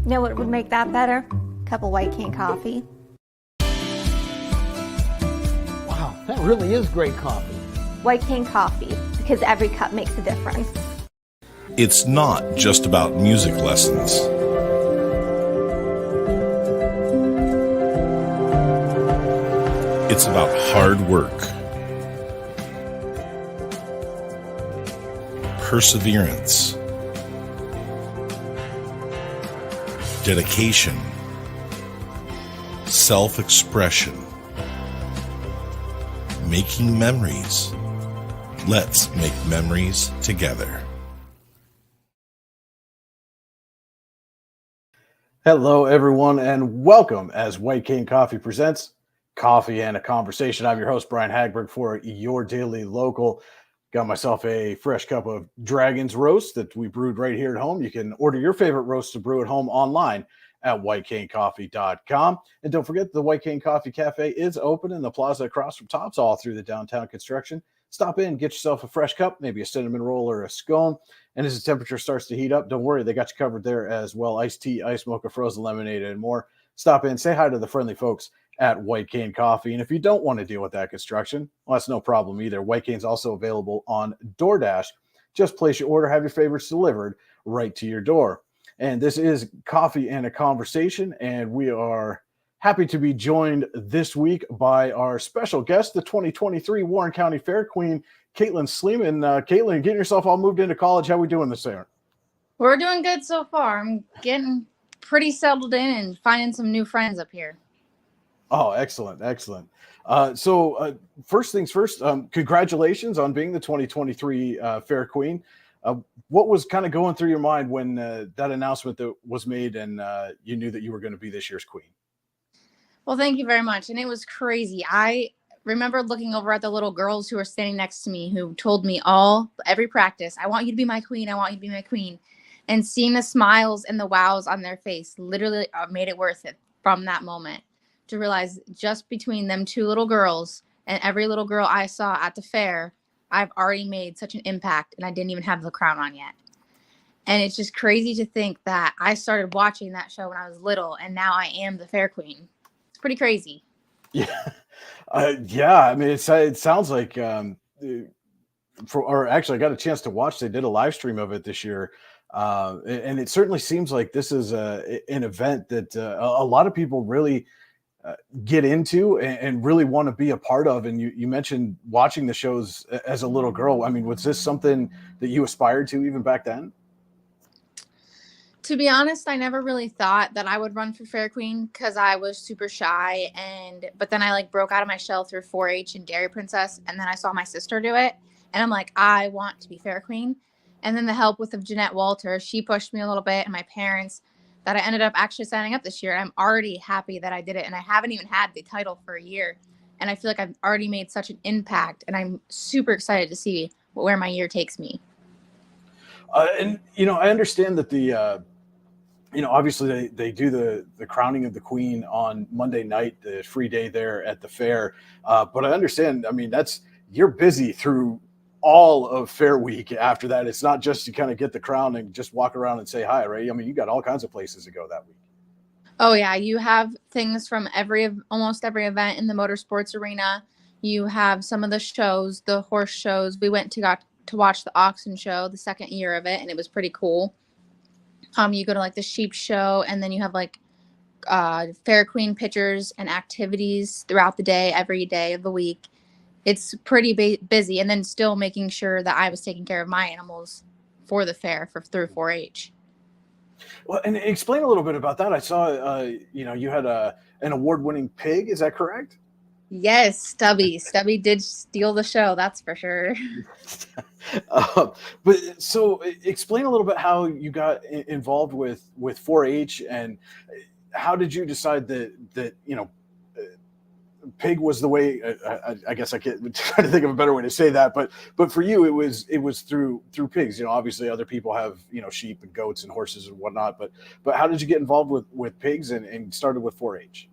You know what would make that better? A cup of white cane coffee. Wow, that really is great coffee. White cane coffee, because every cup makes a difference. It's not just about music lessons. It's about hard work, perseverance, dedication, self-expression, making memories. Let's make memories together. Hello, everyone, and welcome as White Cane Coffee presents Coffee and a Conversation. I'm your host, Brian Hagberg, for your daily local. Got myself a fresh cup of Dragon's Roast that we brewed right here at home. You can order your favorite roast to brew at home online at whitecanecoffee.com. And don't forget, the White Cane Coffee Cafe is open in the plaza across from Tops, all through the downtown construction. Stop in, get yourself a fresh cup, maybe a cinnamon roll or a scone. And as the temperature starts to heat up, don't worry, they got you covered there as well. Iced tea, ice mocha, frozen lemonade, and more. Stop in, say hi to the friendly folks at White Cane Coffee. And if you don't want to deal with that construction, well, that's no problem either. White Cane's also available on DoorDash. Just place your order, have your favorites delivered right to your door. And this is Coffee and a Conversation, and we are happy to be joined this week by our special guest, the 2023 Warren County Fair Queen, Kaitlin Sleeman. Kaitlin, getting yourself all moved into college. How we doing this year? We're doing good so far. I'm getting pretty settled in and finding some new friends up here. Oh, excellent. So first things first, congratulations on being the 2023 Fair Queen. What was kind of going through your mind when that announcement that was made and you knew that you were going to be this year's queen? Well, thank you very much. And it was crazy. I remember looking over at the little girls who were standing next to me who told me every practice, I want you to be my queen. I want you to be my queen. And seeing the smiles and the wows on their face literally made it worth it from that moment to realize just between them two little girls and every little girl I saw at the fair, I've already made such an impact and I didn't even have the crown on yet. And it's just crazy to think that I started watching that show when I was little and now I am the Fair Queen. It's pretty crazy. Yeah. I mean, it sounds like, actually I got a chance to watch, they did a live stream of it this year. And it certainly seems like this is an event that a lot of people really get into and really want to be a part of. And you mentioned watching the shows as a little girl. I mean, was this something that you aspired to even back then? To be honest, I never really thought that I would run for Fair Queen because I was super shy. But then I broke out of my shell through 4-H and Dairy Princess. And then I saw my sister do it. And I'm like, I want to be Fair Queen. And then the help of Jeanette Walter, she pushed me a little bit, and my parents, that I ended up actually signing up this year. I'm already happy that I did it. And I haven't even had the title for a year. And I feel like I've already made such an impact. And I'm super excited to see where my year takes me. I understand that obviously they do the crowning of the queen on Monday night, the free day there at the fair. But I understand, I mean, you're busy through all of Fair Week after that. It's not just to kind of get the crown and just walk around and say hi, right? I mean, you got all kinds of places to go that week. Oh yeah, you have things from almost every event in the motorsports arena. You have some of the shows, the horse shows. We got to watch the auction show, the second year of it, and it was pretty cool. You go to the sheep show, and then you have Fair Queen pictures and activities throughout the day, every day of the week. It's pretty busy, and then still making sure that I was taking care of my animals for the fair through 4-H. Well, and explain a little bit about that. I saw, you had an award-winning pig. Is that correct? Yes, Stubby. Stubby did steal the show, that's for sure. But so explain a little bit how you got involved with 4-H, and how did you decide that pig was the way? I guess I can't try to think of a better way to say that, but for you it was through pigs. Obviously other people have sheep and goats and horses and whatnot, but how did you get involved with pigs and started with 4-H?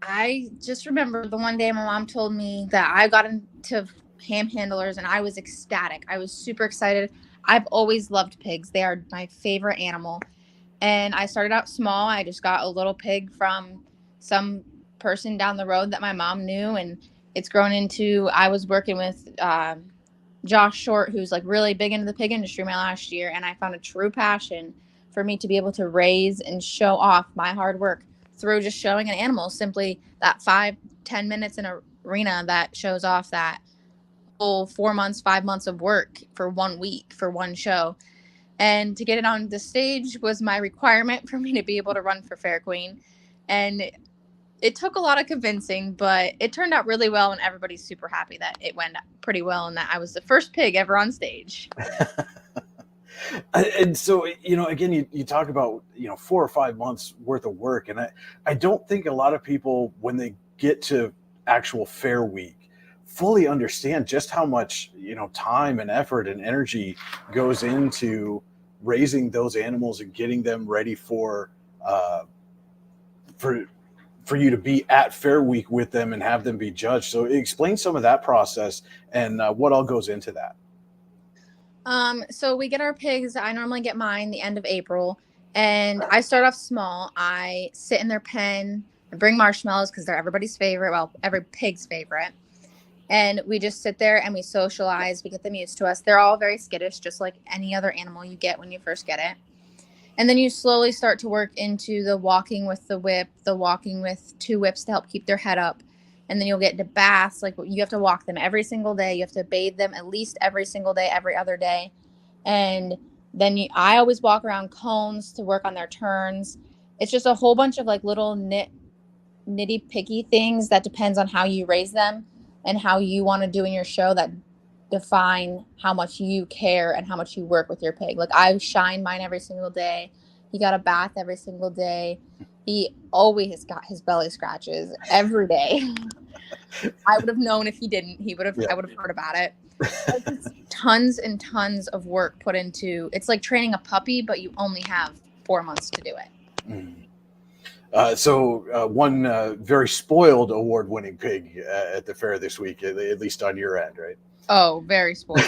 I just remember the one day my mom told me that I got into ham handlers, and I was ecstatic. I was super excited. I've always loved pigs. They are my favorite animal. And I started out small. I just got a little pig from some person down the road that my mom knew. And it's grown into, I was working with Josh Short, who's like really big into the pig industry my last year. And I found a true passion for me to be able to raise and show off my hard work through just showing an animal, simply that 5-10 minutes in an arena that shows off that whole 4 months, 5 months of work for 1 week for one show. And to get it on the stage was my requirement for me to be able to run for Fair Queen. And it took a lot of convincing, but it turned out really well, and everybody's super happy that it went pretty well and that I was the first pig ever on stage. And so, again, you talk about, 4 or 5 months worth of work. And I don't think a lot of people, when they get to actual fair week, fully understand just how much, time and effort and energy goes into raising those animals and getting them ready for you to be at Fair Week with them and have them be judged. So explain some of that process and what all goes into that. So we get our pigs. I normally get mine the end of April, and I start off small. I sit in their pen, I bring marshmallows because they're everybody's favorite. Well, every pig's favorite. And we just sit there and we socialize. We get them used to us. They're all very skittish, just like any other animal you get when you first get it. And then you slowly start to work into the walking with the whip, the walking with 2 whips to help keep their head up. And then you'll get into baths. Like, you have to walk them every single day. You have to bathe them at least every single day, every other day. And then I always walk around cones to work on their turns. It's just a whole bunch of like little nitty picky things that depends on how you raise them and how you want to do in your show that define how much you care and how much you work with your pig. Like, I shine mine every single day. He got a bath every single day. He always got his belly scratches every day. I would have known if he didn't. I would have heard about it. It's tons and tons of work put into. It's like training a puppy, but you only have 4 months to do it. So one very spoiled award-winning pig at the fair this week, at least on your end, right? Oh, very spoiled.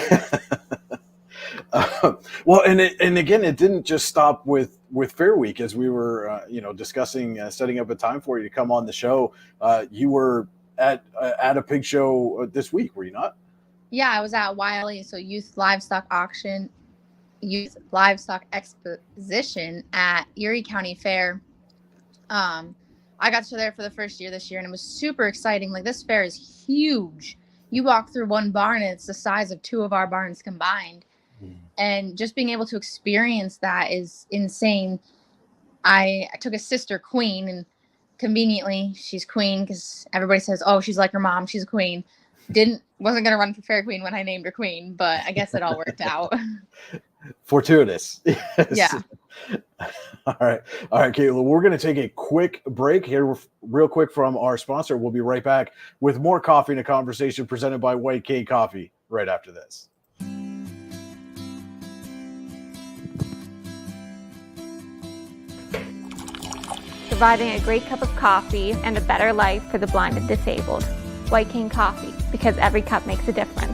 Well, and again, it didn't just stop with Fair Week. As we were, discussing setting up a time for you to come on the show, you were at a pig show this week, were you not? Yeah, I was at Wiley, so Youth Livestock Exposition at Erie County Fair. I got to there for the first year this year, and it was super exciting. Like, this fair is huge. You walk through one barn, and it's the size of 2 of our barns combined. And just being able to experience that is insane. I took a sister, Queen, and conveniently she's Queen because everybody says, oh, she's like her mom, she's a queen. Wasn't gonna run for Fair Queen when I named her Queen, but I guess it all worked out. Fortuitous. Yes. Yeah. All right, Kaitlin, we're going to take a quick break here real quick from our sponsor. We'll be right back with more Coffee and a Conversation presented by White Cane Coffee right after this. Providing a great cup of coffee and a better life for the blind and disabled. White Cane Coffee, because every cup makes a difference.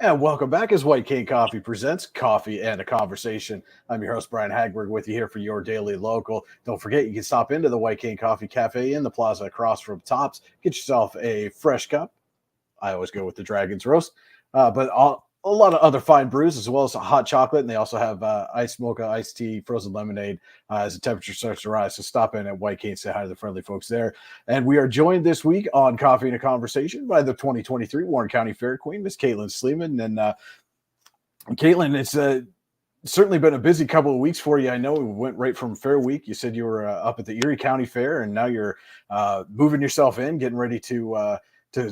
And welcome back as White Cane Coffee presents Coffee and a Conversation. I'm your host, Brian Hagberg, with you here for your daily local. Don't forget, you can stop into the White Cane Coffee Cafe in the plaza across from Tops. Get yourself a fresh cup. I always go with the Dragon's Roast, but a lot of other fine brews, as well as hot chocolate. And they also have iced mocha, iced tea, frozen lemonade as the temperature starts to rise. So stop in at White Cane, say hi to the friendly folks there. And we are joined this week on Coffee and a Conversation by the 2023 Warren County Fair Queen, Miss Kaitlin Sleeman. And Kaitlin, it's certainly been a busy couple of weeks for you. I know we went right from Fair Week. You said you were up at the Erie County Fair, and now you're moving yourself in, getting ready to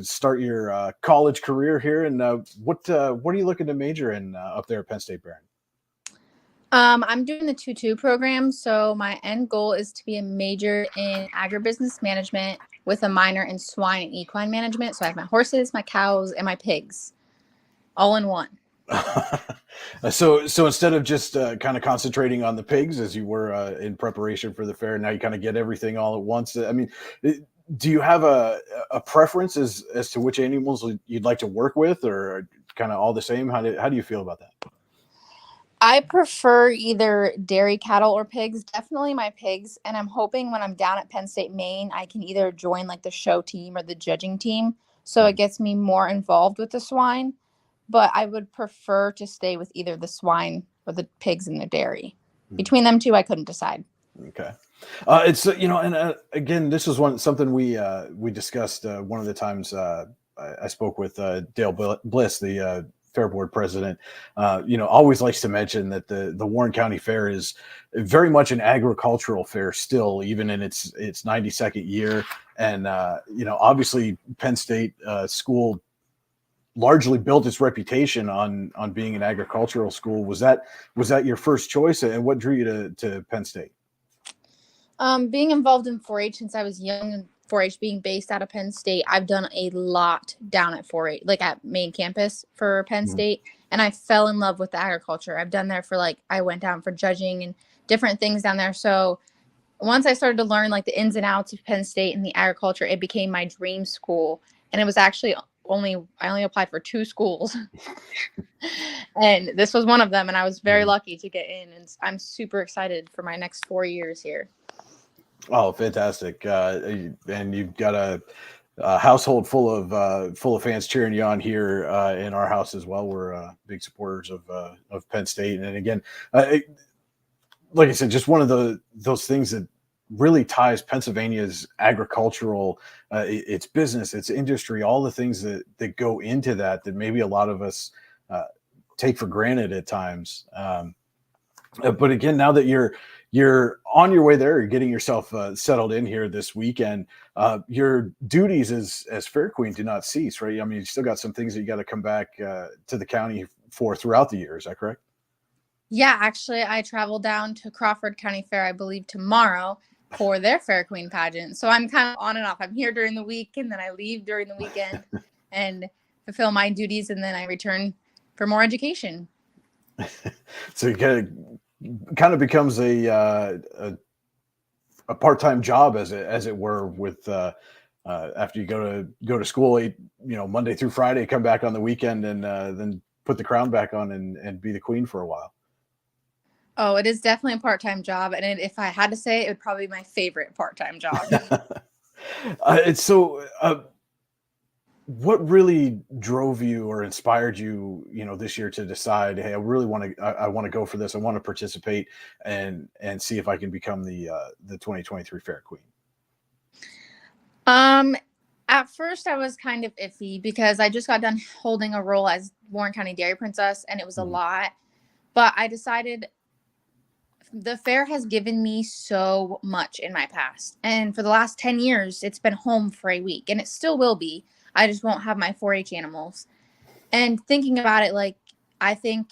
start your college career here. And what are you looking to major in up there at Penn State Barron? I'm doing the 2-2 program. So my end goal is to be a major in agribusiness management with a minor in swine and equine management. So I have my horses, my cows, and my pigs all in one. So instead of just kind of concentrating on the pigs as you were in preparation for the fair, now you kind of get everything all at once. I mean, do you have a preference as to which animals you'd like to work with, or kind of all the same? How do you feel about that? I prefer either dairy cattle or pigs, definitely my pigs. And I'm hoping when I'm down at Penn State, Maine, I can either join like the show team or the judging team. So it gets me more involved with the swine. But I would prefer to stay with either the swine or the pigs and the dairy. Between them two, I couldn't decide. Okay. It's and again, this was something we discussed one of the times I spoke with Dale Bliss, the Fair Board president. Always likes to mention that the Warren County Fair is very much an agricultural fair still, even in its 92nd year. And obviously Penn State school largely built its reputation on being an agricultural school. Was that your first choice, and what drew you to Penn State? Being involved in 4-H since I was young, and 4-H being based out of Penn State, I've done a lot down at 4-H, like at main campus for Penn State, and I fell in love with the agriculture. I've done there for I went down for judging and different things down there. So once I started to learn like the ins and outs of Penn State and the agriculture, it became my dream school. And it was actually I only applied for 2 schools, and this was one of them. And I was very lucky to get in, and I'm super excited for my next 4 years here. Oh, fantastic! And you've got a household full of fans cheering you on here in our house as well. We're big supporters of Penn State, and again, like I said, just one of those things that really ties Pennsylvania's agricultural, its business, its industry, all the things that go into that maybe a lot of us take for granted at times. But again, now that you're on your way there, you're getting yourself settled in here this weekend. Your duties as Fair Queen do not cease, right? I mean, you still got some things that you got to come back to the county for throughout the year. Is that correct? Yeah, actually, I travel down to Crawford County Fair, I believe, tomorrow for their Fair Queen pageant. So I'm kind of on and off. I'm here during the week, and then I leave during the weekend and fulfill my duties, and then I return for more education. So you kind of becomes a part-time job, as it were, with after you go to school, Monday through Friday, come back on the weekend, and then put the crown back on and be the queen for a while. Oh, it is definitely a part-time job. And if I had to say, it would probably be my favorite part-time job. What really drove you or inspired you, this year to decide, hey, I really want to go for this. I want to participate and see if I can become the 2023 Fair Queen. At first I was kind of iffy because I just got done holding a role as Warren County Dairy Princess, and it was a lot, but I decided the fair has given me so much in my past. And for the last 10 years, it's been home for a week, and it still will be. I just won't have my 4-H animals. And thinking about it, I think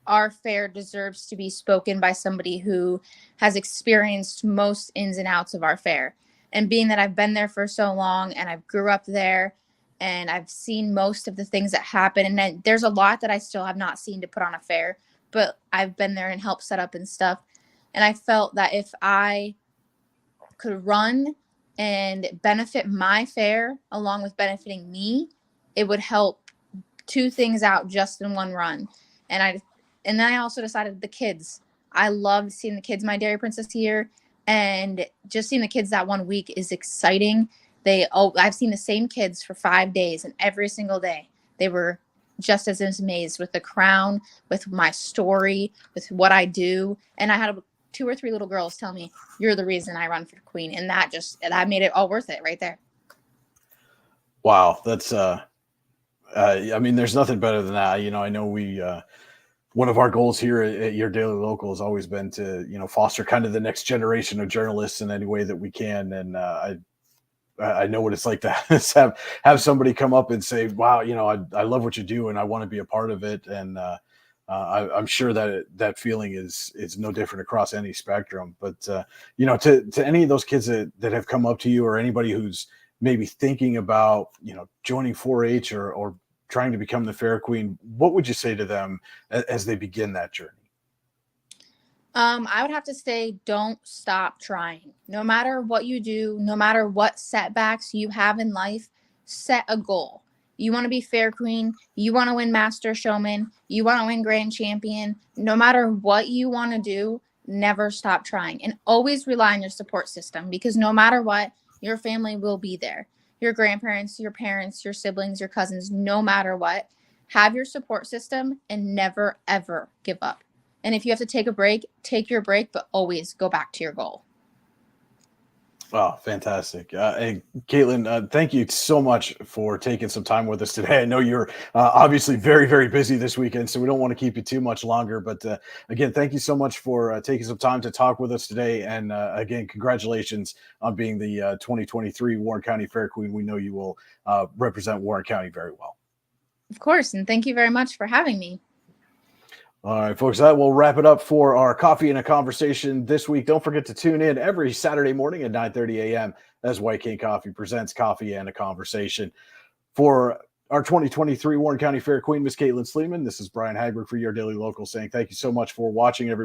our fair deserves to be spoken by somebody who has experienced most ins and outs of our fair. And being that I've been there for so long, and I've grew up there, and I've seen most of the things that happen. And then there's a lot that I still have not seen to put on a fair, but I've been there and helped set up and stuff. And I felt that if I could run and benefit my fair along with benefiting me, it would help 2 things out just in one run. And then I also decided the kids. I loved seeing the kids, my Dairy Princess here, and just seeing the kids that 1 week is exciting. I've seen the same kids for 5 days, and every single day they were just as amazed with the crown, with my story, with what I do. And I had 2 or 3 little girls tell me, "You're the reason I run for queen." And that made it all worth it right there. Wow. That's, I mean, there's nothing better than that. I know one of our goals here at Your Daily Local has always been to, foster kind of the next generation of journalists in any way that we can. And I know what it's like to have somebody come up and say, "Wow, I love what you do, and I want to be a part of it." And I'm sure that feeling is no different across any spectrum. But to any of those kids that have come up to you, or anybody who's maybe thinking about joining 4-H or trying to become the Fair Queen, what would you say to them as they begin that journey? I would have to say, don't stop trying. No matter what you do, no matter what setbacks you have in life, set a goal. You want to be fair queen. You want to win master showman. You want to win grand champion. No matter what you want to do, never stop trying, and always rely on your support system, because no matter what, your family will be there. Your grandparents, your parents, your siblings, your cousins, no matter what, have your support system and never, ever give up. And if you have to take a break, take your break, but always go back to your goal. Oh, fantastic. Hey, Kaitlin, thank you so much for taking some time with us today. I know you're obviously very, very busy this weekend, so we don't want to keep you too much longer. But again, thank you so much for taking some time to talk with us today. And again, congratulations on being the 2023 Warren County Fair Queen. We know you will represent Warren County very well. Of course. And thank you very much for having me. All right, folks, that will wrap it up for our Coffee and a Conversation this week. Don't forget to tune in every Saturday morning at 9:30 a.m. as White King Coffee presents Coffee and a Conversation. For our 2023 Warren County Fair Queen, Miss Kaitlin Sleeman, this is Brian Hagberg for Your Daily Local saying thank you so much for watching, everybody.